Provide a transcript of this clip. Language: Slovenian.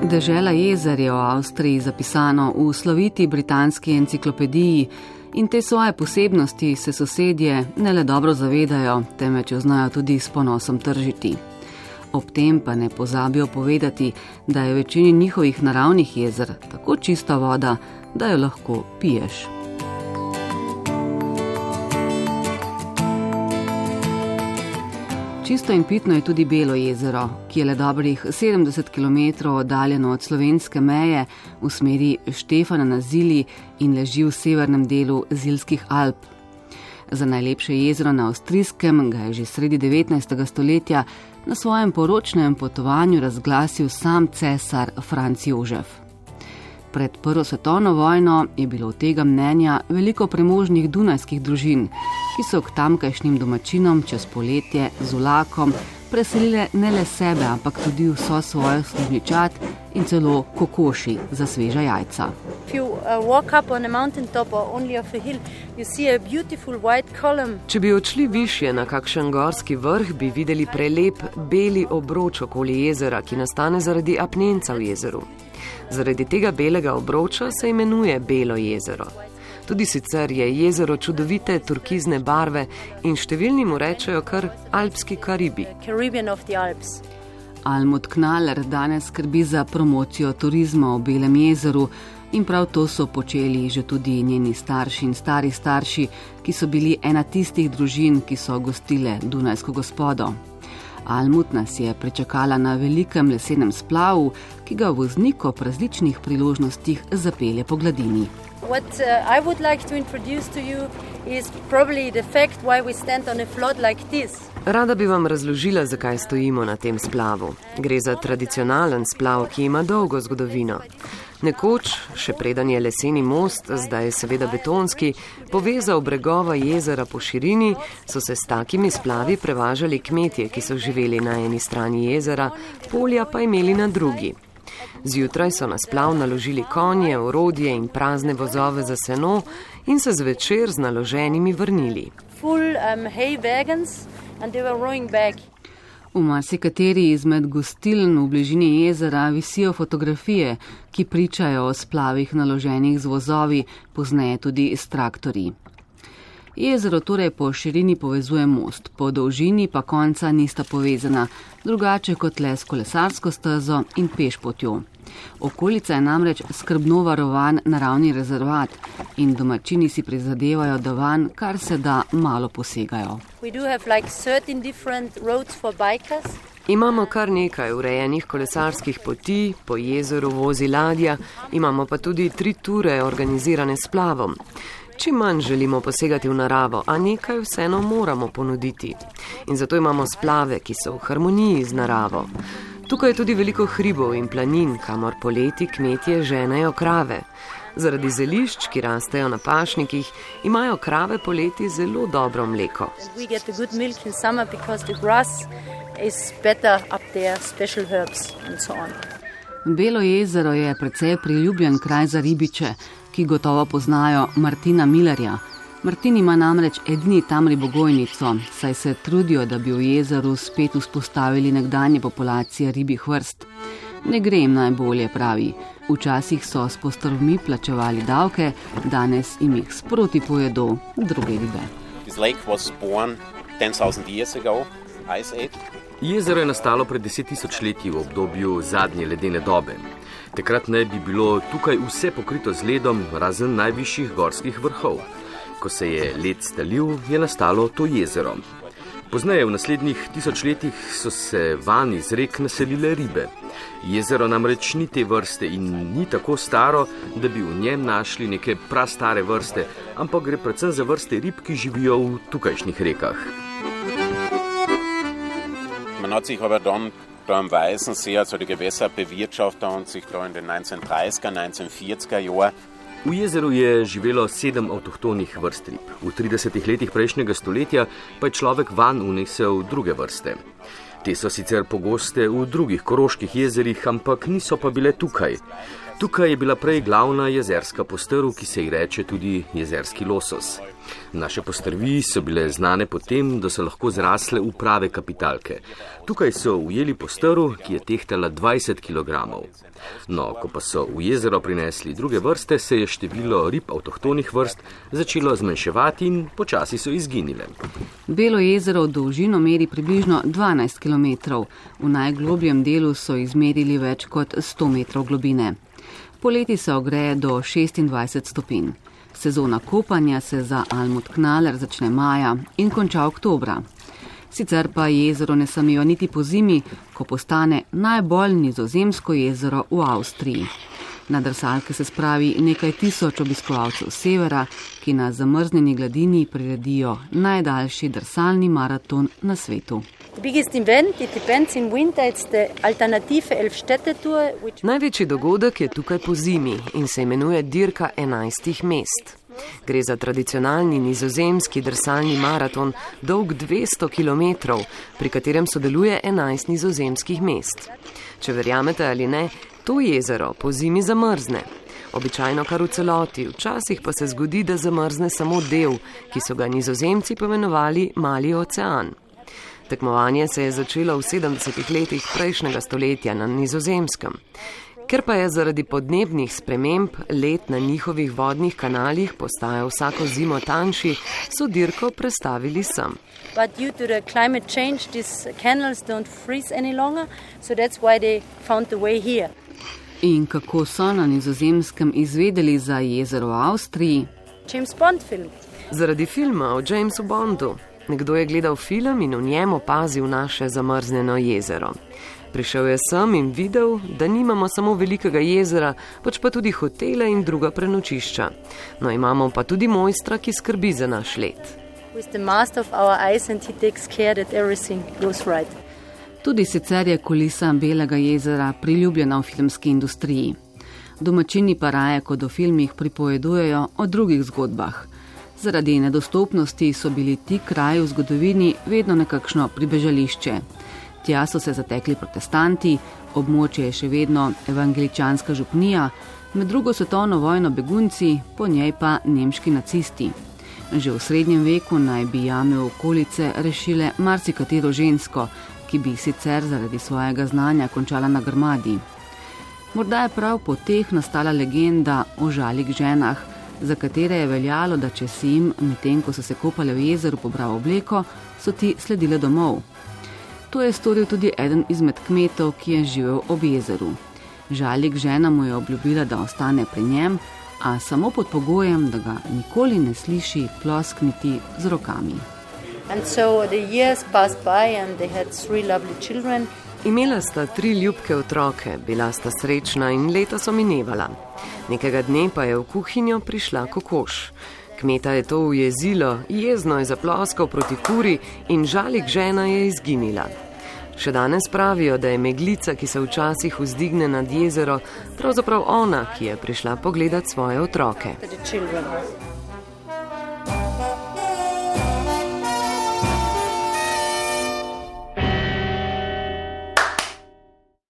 Dežela jezer je v Avstriji zapisano v sloviti britanski enciklopediji in te svoje posebnosti se sosedje ne le dobro zavedajo, temveč jo znajo tudi s ponosom tržiti. Ob tem pa ne pozabijo povedati, da je v večini njihovih naravnih jezer tako čista voda, da jo lahko piješ. Čisto in pitno je tudi Belo jezero, ki je le dobrih 70 km oddaljeno od slovenske meje v smeri Štefana na Zili in leži v severnem delu Zilskih Alp. Za najlepše jezero na Avstrijskem ga je že sredi 19. stoletja na svojem poročnem potovanju razglasil sam cesar Franc Jožef. Pred Prvo svetovno vojno je bilo tega mnenja veliko premožnih dunajskih družin, ki so k tamkajšnjim domačinom čez poletje z vlakom preselile ne le sebe, ampak tudi vso svojo služničat in celo kokoši za sveža jajca. Če bi odšli višje na kakšen gorski vrh, bi videli prelep beli obroč okoli jezera, ki nastane zaradi apnenca v jezeru. Zaradi tega belega obroča se imenuje Belo jezero. Tudi sicer je jezero čudovite turkizne barve in številni mu rečejo kar alpski Karibi. Almut Knaller danes skrbi za promocijo turizma v Belem jezeru in prav to so počeli že tudi njeni starši in stari starši, ki so bili ena tistih družin, ki so gostile dunajsko gospodo. Almut nas je pričakala na velikem lesenem splavu, ki ga voznik ob različnih priložnostih zapelje po gladini. What I would like to introduce to you is probably the fact why we stand on a float like this. Rada bi vam razložila, zakaj stojimo na tem splavu. Gre za tradicionalen splav, ki ima dolgo zgodovino. Nekoč, še preden je leseni most, zdaj seveda betonski, povezal bregova jezera po širini, so se s takimi splavi prevažali kmetje, ki so živeli na eni strani jezera, polja pa imeli na drugi. Zjutraj so na splav naložili konje, orodje in prazne vozove za seno in se zvečer z naloženimi vrnili. V marsikateri izmed gostiln v bližini jezera visijo fotografije, ki pričajo o splavih naloženih z vozovi, pozneje tudi s traktorji. Jezero torej po širini povezuje most, po dolžini pa konca nista povezana, drugače kot le s kolesarsko stezo in pešpotjo. Okolica je namreč skrbno varovan naravni rezervat in domačini si prizadevajo, da vanj kar se da malo posegajo. Imamo kar nekaj urejenih kolesarskih poti, po jezeru vozi ladja, imamo pa tudi 3 ture organizirane s splavom. Čim manj želimo posegati v naravo, a nekaj vseeno moramo ponuditi. In zato imamo splave, ki so v harmoniji z naravo. Tukaj je tudi veliko hribov in planin, kamor poleti kmetje ženejo krave. Zaradi zelišč, ki rastejo na pašnikih, imajo krave poleti zelo dobro mleko. Belo jezero je precej priljubljen kraj za ribiče, ki gotovo poznajo Martina Millerja. Martin ima namreč edini tam ribogojnico, saj se trudijo, da bi v jezeru spet vzpostavili nekdanje populacije ribjih vrst. Ne gre jim najbolje, pravi. Včasih so s postrvmi plačevali davke, danes jim jih sproti pojedo druge ribe. Jezero je nastalo pred 10.000 leti v obdobju zadnje ledene dobe. Takrat naj bi bilo tukaj vse pokrito z ledom, razen najvišjih gorskih vrhov. Ko se je led stalil, je nastalo to jezero. Pozneje v naslednjih 1000 letih so se van iz rek naselile ribe. Jezero namreč ni te vrste in ni tako staro, da bi v njem našli neke prastare vrste, ampak gre predvsem za vrste rib, ki živijo v tukajšnjih rekah. Man hat sich aber dann da am Weißensee, also die Gewässerbewirtschafter und sich da in den 1930er, 1940er Jahren. V jezeru je živelo 7 avtohtonih vrst rib. V 30 letih prejšnjega stoletja pa je človek van unesel druge vrste. Te so sicer pogoste v drugih koroških jezerih, ampak niso pa bile tukaj. Tukaj je bila prej glavna jezerska postrv, ki se ji reče tudi jezerski losos. Naše postrvi so bile znane potem, da so lahko zrasle v prave kapitalke. Tukaj so ujeli postrv, ki je tehtala 20 kg. No, ko pa so v jezero prinesli druge vrste, se je število rib avtohtonih vrst začelo zmanjševati in počasi so izginile. Belo jezero v dolžino meri približno 12 km. V najglobljem delu so izmerili več kot 100 metrov globine. Poleti se ogreje do 26 stopinj. Sezona kopanja se za Almut-Knaler začne maja in konča oktobra. Sicer pa jezero ne samiva niti po zimi, ko postane najbolj nizozemsko jezero v Avstriji. Na drsalke se spravi nekaj tisoč obiskovalcev severa, ki na zamrznjeni gladini priredijo najdaljši drsalni maraton na svetu. Največji dogodek je tukaj po zimi in se imenuje Dirka 11 mest. Gre za tradicionalni nizozemski drsalni maraton, dolg 200 km, pri katerem sodeluje 11 nizozemskih mest. Če verjamete ali ne, to jezero po zimi zamrzne. Običajno kar v celoti, včasih pa se zgodi, da zamrzne samo del, ki so ga Nizozemci poimenovali Mali ocean. Tekmovanje se je začelo v 70. letih prejšnjega stoletja na Nizozemskem. Ker pa je zaradi podnebnih sprememb led na njihovih vodnih kanalih postajal vsako zimo tanjši, so dirko prestavili sem. But due to the climate change, these canals don't freeze any longer, so that's why they found the way here. In kako so na Nizozemskem izvedeli za jezero v Avstriji? James Bond film. Zaradi filma o Jamesu Bondu. Nekdo je gledal film in v njem opazil naše zamrznjeno jezero. Prišel je sem in videl, da nimamo samo velikega jezera, pač pa tudi hotele in druga prenočišča. No, imamo pa tudi mojstra, ki skrbi za naš led. Tudi sicer je kulisa Belega jezera priljubljena v filmski industriji. Domačini pa raje, kot v filmih, pripovedujejo o drugih zgodbah. Zaradi nedostopnosti so bili ti kraji v zgodovini vedno nekakšno pribežališče. Tja so se zatekli protestanti, območje je še vedno evangeličanska župnija, med drugo svetovno vojno begunci, po njej pa nemški nacisti. Že v srednjem veku naj bi jame v okolice rešile marsikatero žensko, ki bi sicer zaradi svojega znanja končala na grmadi. Morda je prav po teh nastala legenda o žalih ženah, za katere je veljalo, da če si jim, medtem ko so se kopale v jezeru, pobral obleko, so ti sledile domov. To je storil tudi eden izmed kmetov, ki je živel ob jezeru. Žalik žena mu je obljubila, da ostane pri njem, a samo pod pogojem, da ga nikoli ne sliši ploskniti z rokami. Imela sta 3 ljubke otroke, bila sta srečna in leta so minevala. Nekega dne pa je v kuhinjo prišla kokoš. Kmeta je to ujezilo, jezno je zaploskal proti kuri in žalik žena je izginila. Še danes pravijo, da je meglica, ki se včasih vzdigne nad jezero, pravzaprav ona, ki je prišla pogledat svoje otroke.